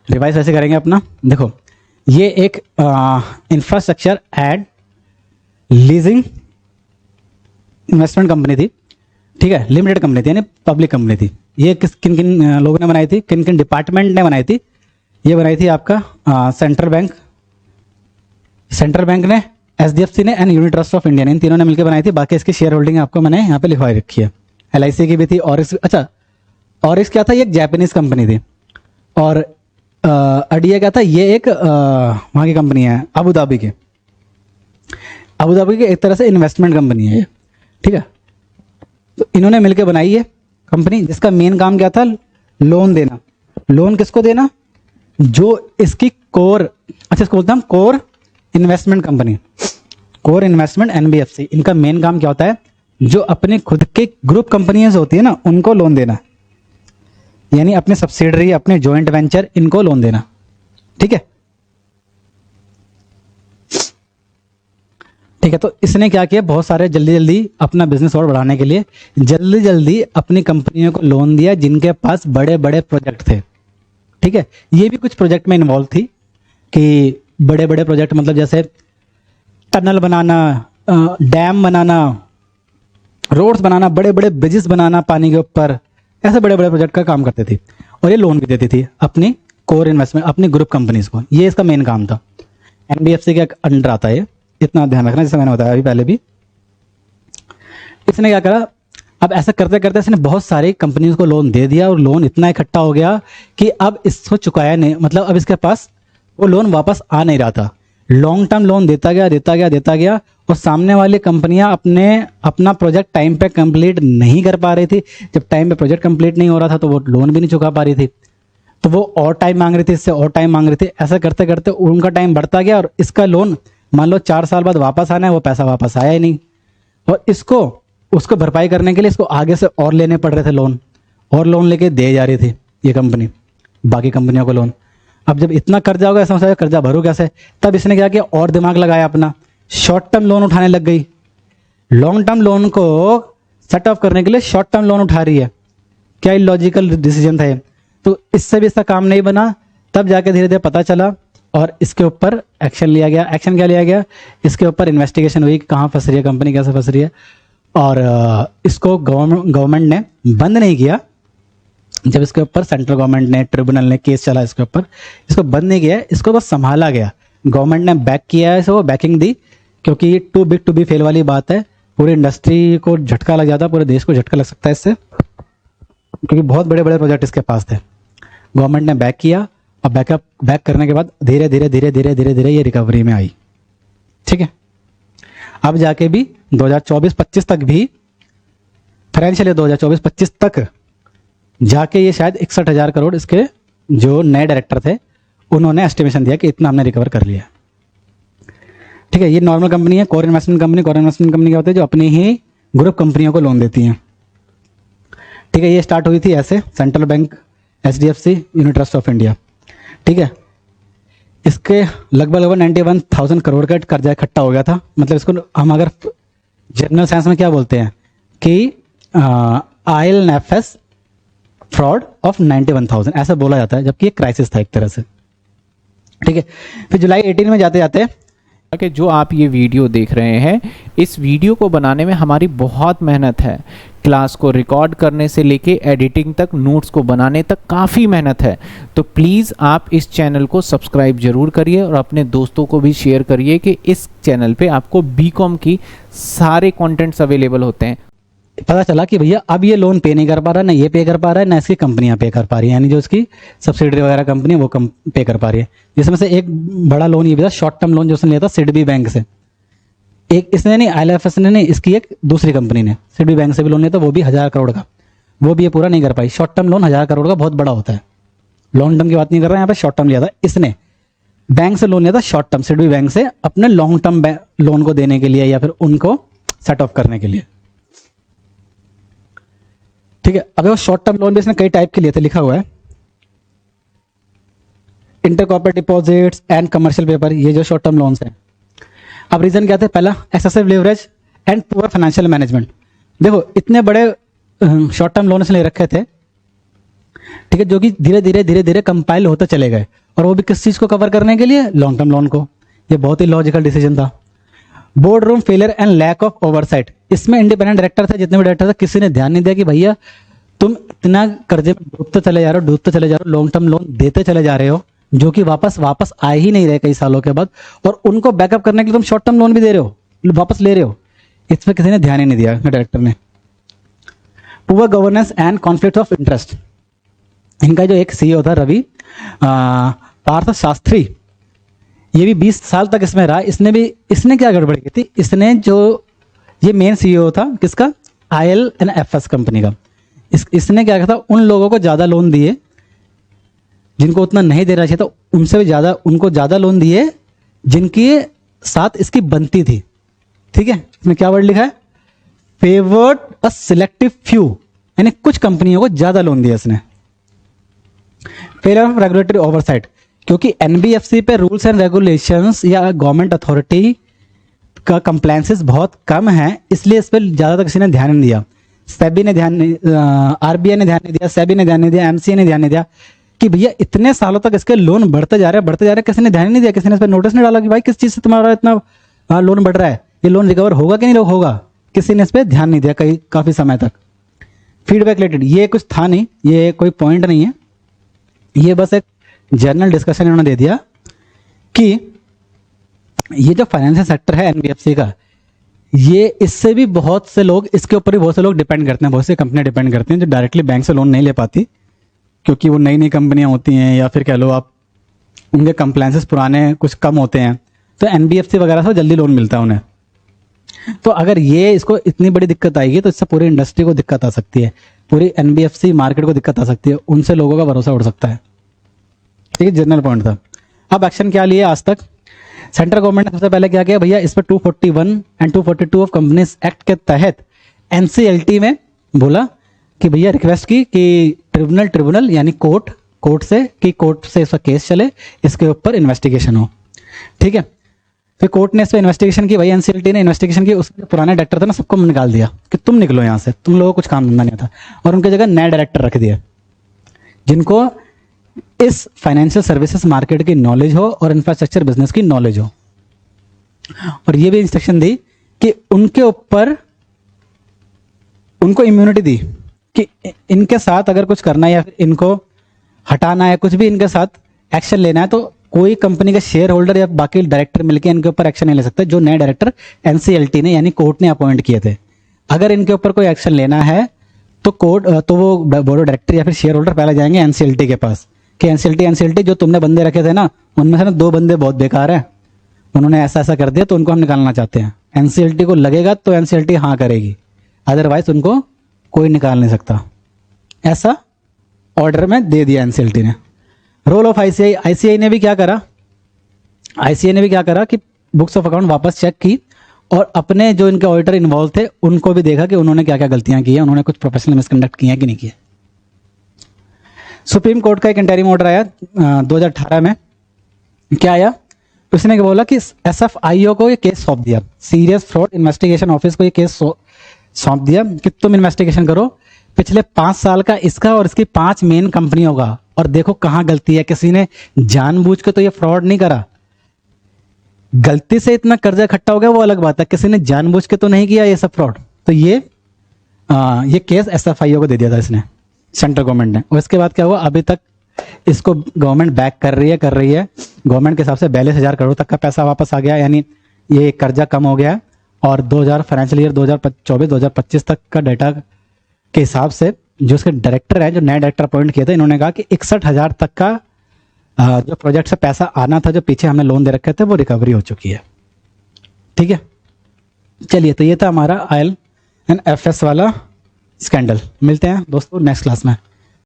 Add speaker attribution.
Speaker 1: Revise ऐसे करेंगे अपना। देखो ये एक infrastructure and leasing investment company थी, ठीक है, लिमिटेड कंपनी थी यानी पब्लिक कंपनी थी। ये किन किन लोगों ने बनाई थी, किन किन डिपार्टमेंट ने बनाई थी? ये बनाई थी आपका सेंट्रल बैंक ने, एचडीएफसी ने and unit trust of India ने, इन तीनों ने मिलकर बनाई थी। बाकी इसकी शेयर होल्डिंग आपको मैंने यहाँ पे लिखवाई रखी है। एलआईसी की भी थी। और अच्छा और क्या था, ये एक जापानीज कंपनी थी। और अडिया क्या था, ये एक वहाँ की कंपनी है अबू धाबी की एक तरह से इन्वेस्टमेंट कंपनी है ये, ठीक है। तो इन्होंने मिलकर बनाई है कंपनी, जिसका मेन काम क्या था, लोन देना। लोन किसको देना? जो इसकी कोर, अच्छा इसको बोलते हैं हम core investment company, core investment NBFC. इनका मेन काम क्या होता है, जो अपने खुद के ग्रुप कंपनियां होती है ना, उनको लोन देना, यानी अपने सब्सिडरी, अपने जॉइंट वेंचर, इनको लोन देना, ठीक है। ठीक है, तो इसने क्या किया, बहुत सारे जल्दी जल्दी अपना बिजनेस और बढ़ाने के लिए जल्दी जल्दी अपनी कंपनियों को लोन दिया जिनके पास बड़े बड़े प्रोजेक्ट थे, ठीक है। ये भी कुछ प्रोजेक्ट में इन्वॉल्व थी कि बड़े बड़े प्रोजेक्ट, मतलब जैसे टनल बनाना, डैम बनाना, रोड्स बनाना, बड़े बड़े ब्रिजेस बनाना पानी के ऊपर, ऐसे बड़े बड़े प्रोजेक्ट का काम करती थी। और ये लोन भी देती थी अपनी कोर इन्वेस्टमेंट, अपनी ग्रुप कंपनीज को। ये इसका मेन काम था। एनबीएफसी के अंडर आता है, इतना ध्यान रखना, जैसे मैंने बताया अभी पहले भी। इसने क्या करा, अब ऐसा करते करते इसने बहुत सारी कंपनीज को लोन दे दिया और लोन इतना इकट्ठा हो गया कि अब इसको चुकाया नहीं, मतलब अब इसके पास वो लोन वापस आ नहीं रहा था। लॉन्ग टर्म लोन देता गया और सामने वाली कंपनियां अपना प्रोजेक्ट टाइम पे कंप्लीट नहीं कर पा रही थी। जब टाइम पे प्रोजेक्ट कंप्लीट नहीं हो रहा था तो वो लोन भी नहीं चुका पा रही थी, तो वो और टाइम मांग रही थी, इससे और टाइम मांग रही थी। ऐसा करते करते उनका टाइम बढ़ता गया और इसका लोन मान लो 4 साल बाद वापस आना है, वो पैसा वापस आया ही नहीं। और उसको भरपाई करने के लिए इसको आगे से और लेने पड़ रहे थे लोन, और लोन लेके दे जा रही थी ये कंपनी बाकी कंपनियों को लोन। अब जब इतना कर्जा होगा, ऐसा सोचा कर्जा भरूं कैसे, तब इसने क्या किया, और दिमाग लगाया अपना, शॉर्ट टर्म लोन उठाने लग गई। लॉन्ग टर्म लोन को सेट ऑफ करने के लिए शॉर्ट टर्म लोन उठा रही है। क्या इलॉजिकल डिसीजन था ये। तो इससे भी इसका काम नहीं बना, तब जाके धीरे धीरे पता चला और इसके ऊपर एक्शन लिया गया। एक्शन क्या लिया गया, इसके ऊपर इन्वेस्टिगेशन हुई कि कहाँ फंस रही है कंपनी, कैसे फंस रही है। और इसको गवर्नमेंट ने बंद नहीं किया। जब इसके ऊपर सेंट्रल गवर्नमेंट ने, ट्रिब्यूनल ने केस चला इसके ऊपर, इसको बंद नहीं किया, इसको बस संभाला गया। गवर्नमेंट ने बैक किया है, इसको बैकिंग दी, क्योंकि ये too big to be fail वाली बात है। पूरी इंडस्ट्री को झटका लग जाता, पूरे देश को झटका लग सकता है इससे, क्योंकि बहुत बड़े बड़े प्रोजेक्ट इसके पास थे। गवर्नमेंट ने बैक किया और बैक करने के बाद धीरे धीरे ये रिकवरी में आई, ठीक है। अब जाके भी 2024-25 तक भी, फाइनेंशियल 2024-25 तक जाके ये शायद 61,000 करोड़ इसके जो नए डायरेक्टर थे उन्होंने एस्टिमेशन दिया कि इतना हमने रिकवर कर लिया, ठीक है। ये नॉर्मल कंपनी है, core investment company. Core investment company क्या होती है, जो अपनी ही ग्रुप कंपनियों को लोन देती हैं, ठीक है। ये स्टार्ट हुई थी ऐसे, central bank, HDFC, unit trust of India, ठीक है। इसके लगभग 91,000 करोड़ का कर्जा इकट्ठा हो गया था। मतलब इसको हम अगर जनरल साइंस में क्या बोलते हैं कि IL&FS फ्रॉड ऑफ 91,000 ऐसा बोला जाता है, जबकि ये क्राइसिस था एक तरह से, ठीक है। फिर जुलाई 18 में जाते जाते
Speaker 2: कि जो आप ये वीडियो देख रहे हैं, इस वीडियो को बनाने में हमारी बहुत मेहनत है। क्लास को रिकॉर्ड करने से लेके एडिटिंग तक, नोट्स को बनाने तक काफ़ी मेहनत है। तो प्लीज़ आप इस चैनल को सब्सक्राइब जरूर करिए और अपने दोस्तों को भी शेयर करिए कि इस चैनल पे आपको बीकॉम की सारे कंटेंट्स अवेलेबल होते हैं।
Speaker 1: पता चला कि भैया अब ये लोन पे नहीं कर पा रहा, ना ये पे कर पा रहा है, ना इसकी कंपनियां पे कर पा रही है, यानी जो इसकी सब्सिडरी वगैरह कंपनी वो पे कर पा रही है। जिसमें से एक बड़ा लोन ये भी था, शॉर्ट टर्म लोन जो उसने लिया था सिडबी बैंक से। एक इसने नहीं, IL&FS ने नहीं, इसकी एक दूसरी कंपनी ने सिडबी बैंक से भी लोन लिया था, वो भी 1,000 करोड़ का। वो भी ये पूरा नहीं कर पाई। शॉर्ट टर्म लोन 1,000 करोड़ का बहुत बड़ा होता है, लॉन्ग टर्म की बात नहीं कर रहा है यहाँ पे, शॉर्ट टर्म लिया था इसने। बैंक से लोन लिया था शॉर्ट टर्म, सिडबी बैंक से, अपने लॉन्ग टर्म लोन को देने के लिए या फिर उनको सेट ऑफ करने के लिए, ठीक है। अब वो शॉर्ट टर्म लोन भी इसने कई टाइप के लिए थे, लिखा हुआ है inter corporate deposits and commercial paper, ये जो शॉर्ट टर्म लोन्स हैं। अब रीजन क्या थे, पहला excessive leverage and poor financial management. देखो इतने बड़े शॉर्ट टर्म लोन इसने ले रखे थे, ठीक है, जो कि धीरे धीरे कंपाइल होते चले गए, और वो भी किस चीज़ को कवर करने के लिए, लॉन्ग टर्म लोन को। ये बहुत ही लॉजिकल डिसीजन था। Board room failure and lack of oversight, इसमें इंडिपेंडेंट डायरेक्टर थे, जितने भी डायरेक्टर थे, किसी ने ध्यान नहीं दिया कि भैया तुम इतना कर्जे में डूबते चले जा रहे हो, लॉन्ग टर्म लोन देते चले जा रहे हो, जो कि वापस आ ही नहीं रहे कई सालों के बाद, और उनको बैकअप करने के लिए तुम शॉर्ट टर्म लोन भी दे रहे हो, वापस ले रहे हो। इस पर किसी ने ध्यान ही नहीं दिया डायरेक्टर ने। Poor governance and conflict of interest, इनका जो एक सीईओ था रवि पार्थ शास्त्री, ये भी 20 साल तक इसमें रहा। इसने क्या गड़बड़ की थी, ये मेन सीईओ था किसका, IL&FS कंपनी का। इसने क्या किया था, उन लोगों को ज़्यादा लोन दिए जिनको उतना नहीं देना चाहिए था, उनसे भी ज़्यादा, उनको ज़्यादा लोन दिए जिनके साथ इसकी बनती थी। ठीक है, इसमें क्या वर्ड लिखा है, फेवर्ड अ सिलेक्टिव फ्यू, यानी कुछ कंपनियों को ज़्यादा लोन दिया इसने। फेलियर ऑफ रेगुलेटरी ओवरसाइट, क्योंकि एनबीएफसी पे रूल्स एंड रेगुलेशंस या गवर्नमेंट अथॉरिटी का कंप्लायंसेस बहुत कम है, इसलिए इस पर ज़्यादातर किसी ने ध्यान नहीं दिया। सेबी ने ध्यान नहीं, आरबीआई ने ध्यान नहीं दिया, सेबी ने ध्यान नहीं दिया, एमसीए ने ध्यान नहीं दिया कि भैया इतने सालों तक इसके लोन बढ़ते जा रहे हैं, किसी ने ध्यान नहीं दिया, किसी ने इस पर नोटिस नहीं डाला कि भाई किस चीज़ से तुम्हारा इतना लोन बढ़ रहा है, ये लोन रिकवर होगा कि नहीं होगा, किसी ने इस पर ध्यान नहीं दिया काफ़ी समय तक। फीडबैक रिलेटेड ये कुछ था नहीं, ये कोई पॉइंट नहीं है, ये बस एक जनरल डिस्कशन इन्होंने दे दिया कि ये जो फाइनेंशियल सेक्टर है एनबीएफसी का, ये इससे भी बहुत से लोग, इसके ऊपर भी बहुत से लोग डिपेंड करते हैं, बहुत सी कंपनियां डिपेंड करती हैं जो डायरेक्टली बैंक से लोन नहीं ले पाती, क्योंकि वो नई कंपनियां होती हैं, या फिर कह लो आप उनके कंप्लायंसेस पुराने कुछ कम होते हैं, तो एनबीएफसी वगैरह से जल्दी लोन मिलता है उन्हें। तो अगर ये इसको इतनी बड़ी दिक्कत आएगी तो इससे पूरी इंडस्ट्री को दिक्कत आ सकती है, पूरी एनबीएफसी मार्केट को दिक्कत आ सकती है, उनसे लोगों का भरोसा उड़ सकता है। ठीक है, जनरल पॉइंट था। अब एक्शन क्या लिए आज तक, सेंट्रल गवर्नमेंट ने सबसे पहले क्या किया भैया, इस पर 241 एंड 242 ऑफ कंपनीज एक्ट के तहत एनसीएलटी में बोला कि भैया रिक्वेस्ट की कि ट्रिब्यूनल यानी कोर्ट से इसका केस चले, इसके ऊपर इन्वेस्टिगेशन हो। ठीक है, फिर कोर्ट ने इस पर इन्वेस्टिगेशन की, भाई एनसीएलटी ने इन्वेस्टिगेशन की, उसके पुराने डायरेक्टर थे ना, सबको निकाल दिया कि तुम निकलो यहाँ से, तुम लोगों को कुछ काम धंधा नहीं था, और उनकी जगह नए डायरेक्टर रख दिए जिनको इस फाइनेंशियल सर्विसेज मार्केट की नॉलेज हो और इंफ्रास्ट्रक्चर बिजनेस की नॉलेज हो। और ये भी इंस्ट्रक्शन दी कि उनके ऊपर उनको इम्यूनिटी दी कि इनके साथ अगर कुछ करना है या फिर इनको हटाना है, कुछ भी इनके साथ एक्शन लेना है, तो कोई कंपनी के शेयर होल्डर या बाकी डायरेक्टर मिलकर इनके ऊपर एक्शन नहीं ले सकते, जो नए डायरेक्टर एनसीएलटी ने यानी कोर्ट ने अपॉइंट किए थे। अगर इनके ऊपर कोई एक्शन लेना है तो वो बोर्ड ऑफ डायरेक्टर या फिर शेयर होल्डर पहले जाएंगे एनसीएलटी के पास कि एनसीएलटी जो तुमने बंदे रखे थे ना, उनमें से ना 2 बंदे बहुत बेकार हैं, उन्होंने ऐसा कर दिया, तो उनको हम निकालना चाहते हैं। एनसीएलटी को लगेगा तो एनसीएलटी हाँ करेगी, अदरवाइज उनको कोई निकाल नहीं सकता। ऐसा ऑर्डर में दे दिया एनसीएलटी ने। रोल ऑफ आईसीआई ने भी क्या करा, कि बुक्स ऑफ अकाउंट वापस चेक की और अपने जो इनके ऑडिटर इन्वॉल्व थे उनको भी देखा कि उन्होंने क्या क्या गलतियां की हैं, उन्होंने कुछ प्रोफेशनल मिसकंडक्ट किया कि नहीं किया। सुप्रीम कोर्ट का एक इंटरिम ऑर्डर आया 2018 में, क्या आया, उसने क्या बोला कि एसएफआईओ को ये केस सौंप दिया, सीरियस फ्रॉड इन्वेस्टिगेशन ऑफिस को ये केस सौंप दिया कि तुम इन्वेस्टिगेशन करो पिछले 5 साल का इसका और इसकी 5 मेन कंपनियों का, और देखो कहाँ गलती है। किसी ने जानबूझ के तो ये फ्रॉड नहीं करा, गलती से इतना कर्जा इकट्ठा हो गया वो अलग बात है, किसी ने जानबूझ के तो नहीं किया ये सब फ्रॉड। तो ये केस एसएफआईओ को दे दिया था इसने, सेंट्रल गवर्नमेंट ने। और इसके बाद क्या हुआ, अभी तक इसको गवर्नमेंट बैक कर रही है। गवर्नमेंट के हिसाब से 42,000 करोड़ तक का पैसा वापस आ गया, यानी ये कर्जा कम हो गया। और 2000 फाइनेंशियल ईयर 2024-2025 तक का डाटा के हिसाब से जो इसके डायरेक्टर है, जो नए डायरेक्टर अपॉइंट किए थे, इन्होंने कहा कि 61,000 तक का जो प्रोजेक्ट से पैसा आना था, जो पीछे हमने लोन दे रखे थे, वो रिकवरी हो चुकी है। ठीक है, चलिए, तो ये था हमारा IL&FS वाला स्कैंडल। मिलते हैं दोस्तों नेक्स्ट क्लास में।